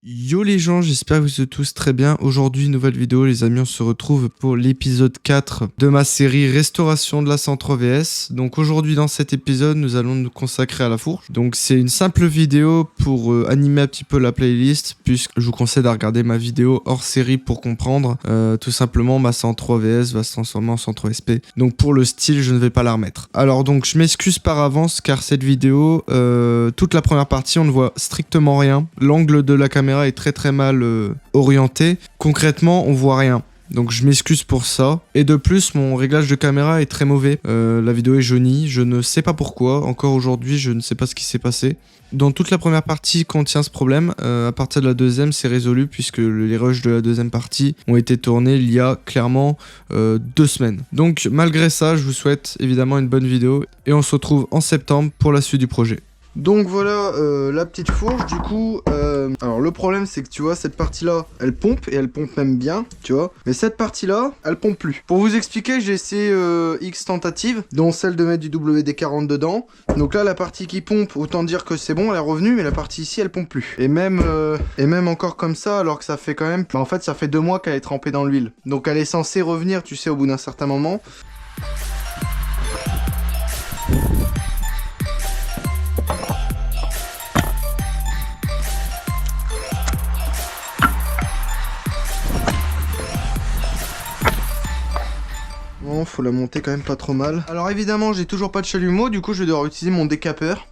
Yo les gens, j'espère que vous êtes tous très bien. Aujourd'hui, nouvelle vidéo les amis, on se retrouve pour l'épisode 4 de ma série Restauration de la 103 VS. Donc aujourd'hui dans cet épisode, nous allons nous consacrer à la fourche. Donc c'est une simple vidéo pour animer un petit peu la playlist, puisque je vous conseille de regarder ma vidéo hors série pour comprendre. Tout simplement, ma 103 VS va se transformer en 103 SP. Donc pour le style, je ne vais pas la remettre. Alors donc je m'excuse par avance car cette vidéo, toute la première partie, on ne voit strictement rien. L'angle de la caméra est très mal orienté. Concrètement, on voit rien. Donc je m'excuse pour ça. Et de plus, mon réglage de caméra est très mauvais. La vidéo est jaunie. Je ne sais pas pourquoi. Encore aujourd'hui, je ne sais pas ce qui s'est passé. Dans toute la première partie contient ce problème. À partir de la deuxième, c'est résolu puisque les rushs de la deuxième partie ont été tournés il y a clairement 2 semaines. Donc malgré ça, je vous souhaite évidemment une bonne vidéo. Et on se retrouve en septembre pour la suite du projet. Donc voilà la petite fourche, du coup, alors le problème c'est que tu vois cette partie là, elle pompe et elle pompe même bien, tu vois, mais cette partie là, elle pompe plus. Pour vous expliquer, j'ai essayé X tentatives, dont celle de mettre du WD-40 dedans, donc là la partie qui pompe, autant dire que c'est bon, elle est revenue, mais la partie ici elle pompe plus. Et même encore comme ça, alors que ça fait quand même, en fait ça fait 2 mois qu'elle est trempée dans l'huile, donc elle est censée revenir, tu sais, au bout d'un certain moment. Bon, faut la monter quand même pas trop mal. Alors évidemment, j'ai toujours pas de chalumeau, du coup je vais devoir utiliser mon décapeur.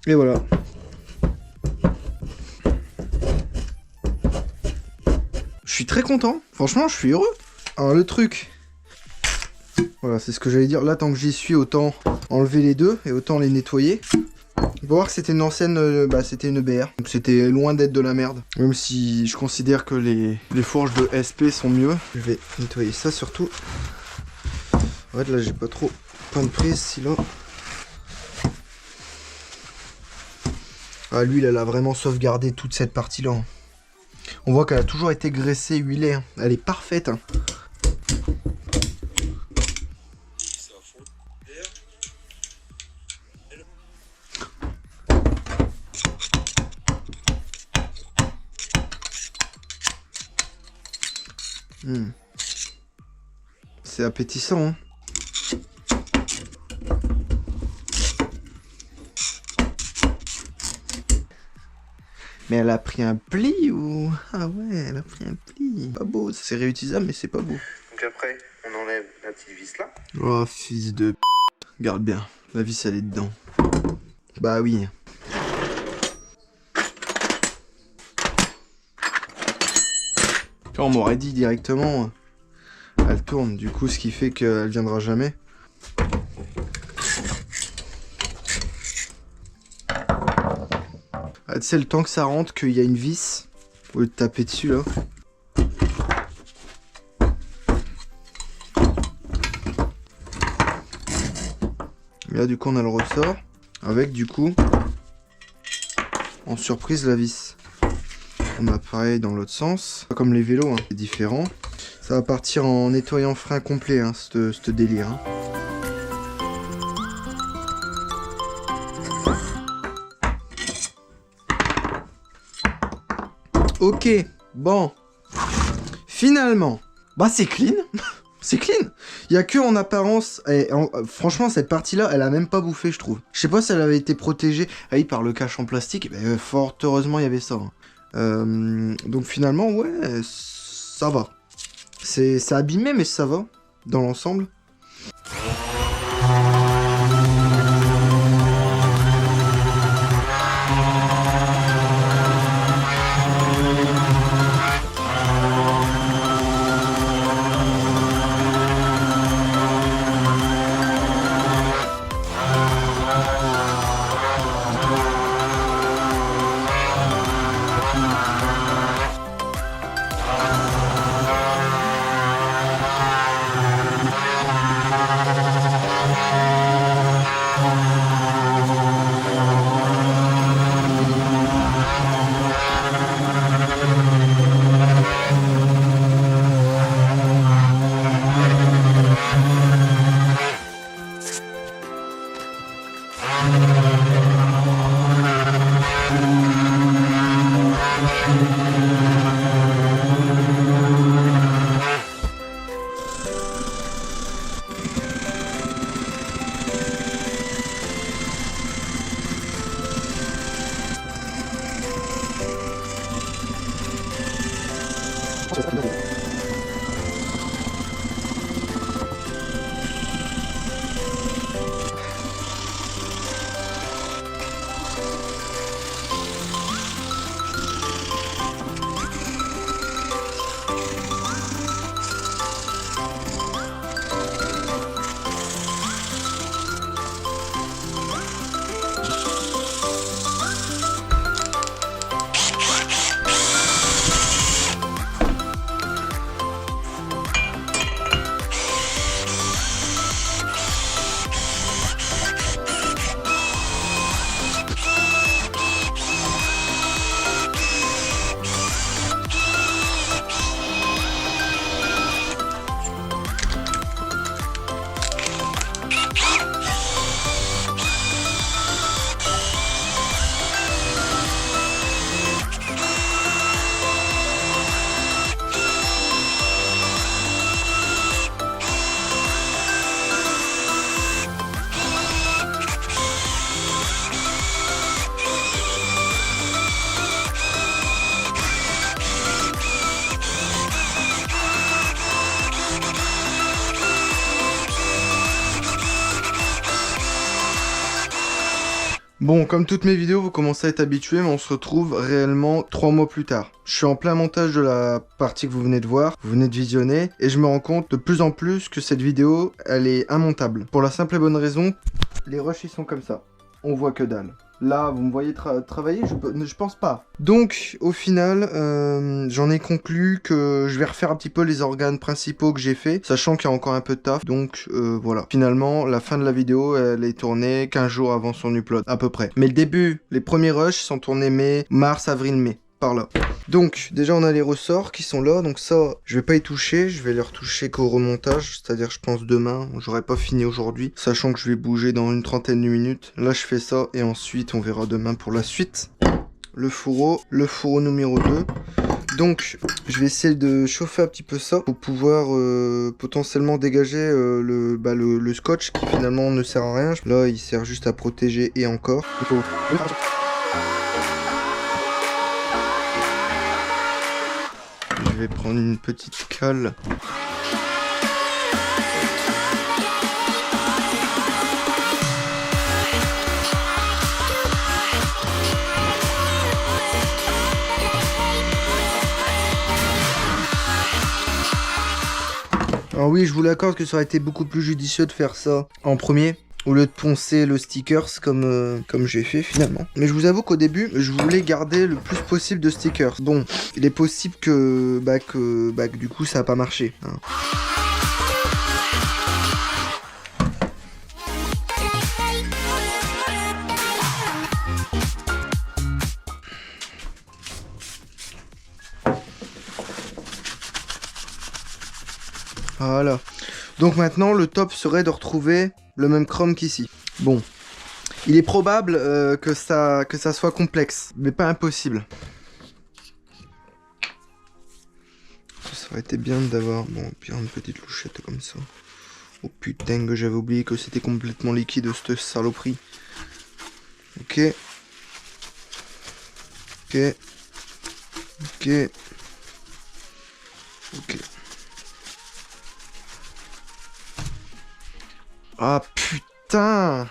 Et voilà. Je suis très content, franchement je suis heureux. Alors le truc... Voilà, c'est ce que j'allais dire. Là, tant que j'y suis, autant enlever les deux et autant les nettoyer. On peut voir que c'était une ancienne... c'était une BR. Donc c'était loin d'être de la merde. Même si je considère que les fourches de SP sont mieux. Je vais nettoyer ça surtout. En fait, là, j'ai pas trop point de prise, si là. Ah, l'huile, elle a vraiment sauvegardé toute cette partie-là. On voit qu'elle a toujours été graissée, huilée. Hein. Elle est parfaite. Hein. C'est appétissant, hein. Mais elle a pris un pli ou... Ah ouais, elle a pris un pli. Pas beau, c'est réutilisable mais c'est pas beau. Donc après, on enlève la petite vis là. Oh, fils de p... Garde bien, la vis elle est dedans. Bah oui. On m'aurait dit directement, elle tourne, du coup ce qui fait qu'elle viendra jamais. Ah, tu sais, le temps que ça rentre, qu'il y a une vis, au lieu de taper dessus là. Et là du coup on a le ressort, avec du coup, en surprise la vis. On a pareil dans l'autre sens, pas comme les vélos, hein. C'est différent. Ça va partir en nettoyant frein complet, hein, ce délire. Hein. Ok, bon. Finalement, bah c'est clean. C'est clean. Il y a que en apparence, franchement cette partie-là, elle a même pas bouffé, je trouve. Je sais pas si elle avait été protégée par le cache en plastique, mais fort heureusement il y avait ça. Hein. Donc finalement, ouais, ça va. C'est abîmé, mais ça va, dans l'ensemble. Bon, comme toutes mes vidéos, vous commencez à être habitués, mais on se retrouve réellement 3 mois plus tard. Je suis en plein montage de la partie que vous venez de voir, vous venez de visionner, et je me rends compte de plus en plus que cette vidéo, elle est immontable. Pour la simple et bonne raison, les rushs ils sont comme ça. On voit que dalle. Là, vous me voyez travailler, je pense pas. Donc, au final, j'en ai conclu que je vais refaire un petit peu les organes principaux que j'ai fait, sachant qu'il y a encore un peu de taf. Donc, voilà. Finalement, la fin de la vidéo, elle est tournée 15 jours avant son upload, à peu près. Mais le début, les premiers rushs sont tournés mars, avril, mai. Par là. Donc déjà on a les ressorts qui sont là, donc ça je vais pas y toucher, je vais les retoucher qu'au remontage, c'est-à-dire je pense demain, j'aurai pas fini aujourd'hui, sachant que je vais bouger dans une trentaine de minutes. Là je fais ça et ensuite on verra demain pour la suite. Le fourreau numéro 2. Donc je vais essayer de chauffer un petit peu ça pour pouvoir potentiellement dégager le scotch qui finalement ne sert à rien. Là il sert juste à protéger et encore. Il faut... Je vais prendre une petite cale. Alors oui, je vous l'accorde que ça aurait été beaucoup plus judicieux de faire ça en premier, au lieu de poncer le stickers comme j'ai fait finalement. Mais je vous avoue qu'au début, je voulais garder le plus possible de stickers. Bon, il est possible que du coup ça n'a pas marché. Hein. Voilà. Donc maintenant, le top serait de retrouver le même chrome qu'ici. Bon. Il est probable que ça soit complexe, mais pas impossible. Ça aurait été bien d'avoir une petite louchette comme ça. Oh putain que j'avais oublié que c'était complètement liquide cette saloperie. Ok. Ok. Ok. Ok. Ah putain!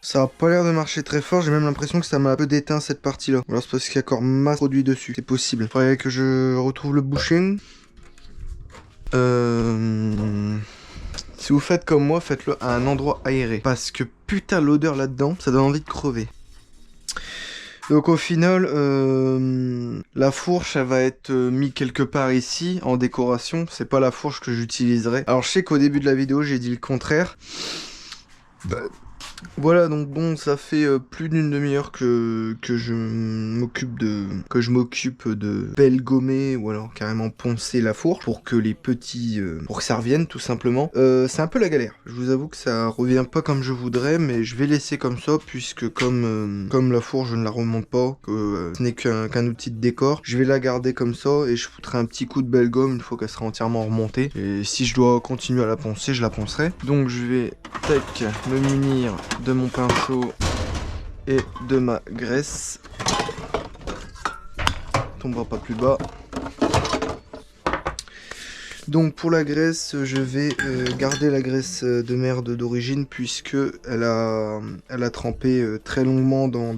Ça a pas l'air de marcher très fort, j'ai même l'impression que ça m'a un peu déteint cette partie-là. Alors c'est parce qu'il y a encore masse produit dessus, c'est possible. Faudrait que je retrouve le bushing. Si vous faites comme moi, faites-le à un endroit aéré. Parce que putain l'odeur là-dedans, ça donne envie de crever. Donc au final, la fourche, elle va être mise quelque part ici, en décoration. C'est pas la fourche que j'utiliserai. Alors je sais qu'au début de la vidéo, j'ai dit le contraire. Voilà, donc bon, ça fait plus d'une demi-heure que je m'occupe de belle gommer ou alors carrément poncer la fourche pour que les petits pour que ça revienne tout simplement. C'est un peu la galère. Je vous avoue que ça revient pas comme je voudrais, mais je vais laisser comme ça puisque comme la fourche je ne la remonte pas, que ce n'est qu'un outil de décor, je vais la garder comme ça et je foutrai un petit coup de belle gomme une fois qu'elle sera entièrement remontée. Et si je dois continuer à la poncer, je la poncerai. Donc je vais me munir de mon pinceau et de ma graisse. Tombera pas plus bas. Donc pour la graisse, je vais garder la graisse de merde d'origine puisque elle a trempé très longuement dans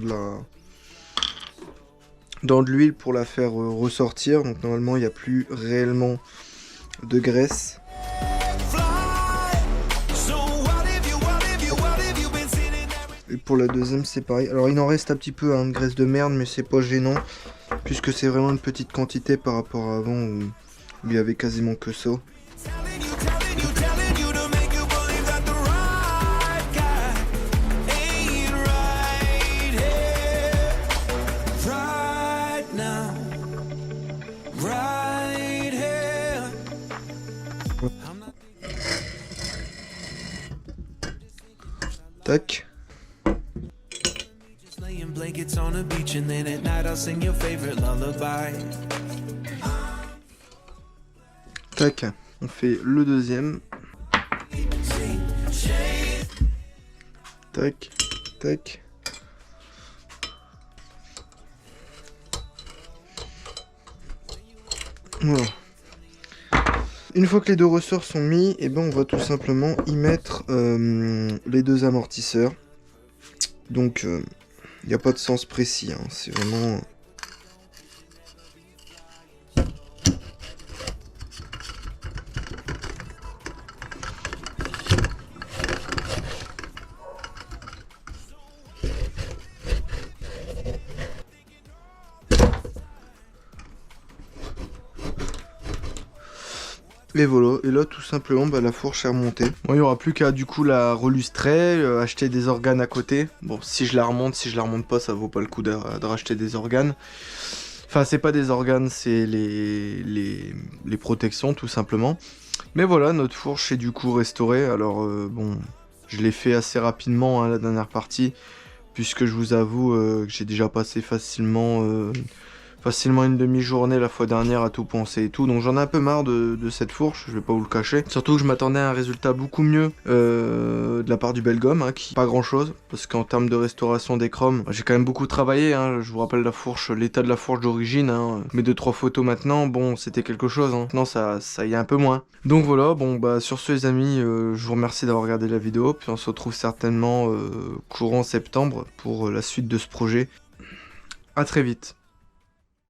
de l'huile pour la faire ressortir. Donc normalement il n'y a plus réellement de graisse. Et pour la deuxième c'est pareil. Alors il en reste un petit peu de graisse de merde, mais c'est pas gênant puisque c'est vraiment une petite quantité par rapport à avant où il y avait quasiment que ça. Tac. Tac, on fait le deuxième. Tac, tac. Voilà. Une fois que les deux ressorts sont mis, et ben on va tout simplement y mettre les deux amortisseurs. Donc il n'y a pas de sens précis, hein. C'est vraiment... Et voilà, et là tout simplement la fourche est remontée. Bon, il n'y aura plus qu'à du coup la relustrer, acheter des organes à côté. Bon, si je la remonte pas, ça vaut pas le coup de racheter des organes. Enfin, c'est pas des organes, c'est les protections tout simplement. Mais voilà, notre fourche est du coup restaurée. Alors bon, je l'ai fait assez rapidement, hein, la dernière partie, puisque je vous avoue que j'ai déjà passé facilement une demi-journée la fois dernière à tout penser et tout, donc j'en ai un peu marre de cette fourche, je vais pas vous le cacher. Surtout que je m'attendais à un résultat beaucoup mieux de la part du Belgum, hein, qui pas grand chose, parce qu'en termes de restauration des chromes, j'ai quand même beaucoup travaillé, hein. Je vous rappelle la fourche, l'état de la fourche d'origine, hein. Mes 2-3 photos maintenant, bon c'était quelque chose, hein. Maintenant ça y est un peu moins. Donc voilà, bon bah sur ce les amis, je vous remercie d'avoir regardé la vidéo, puis on se retrouve certainement courant septembre pour la suite de ce projet. À très vite.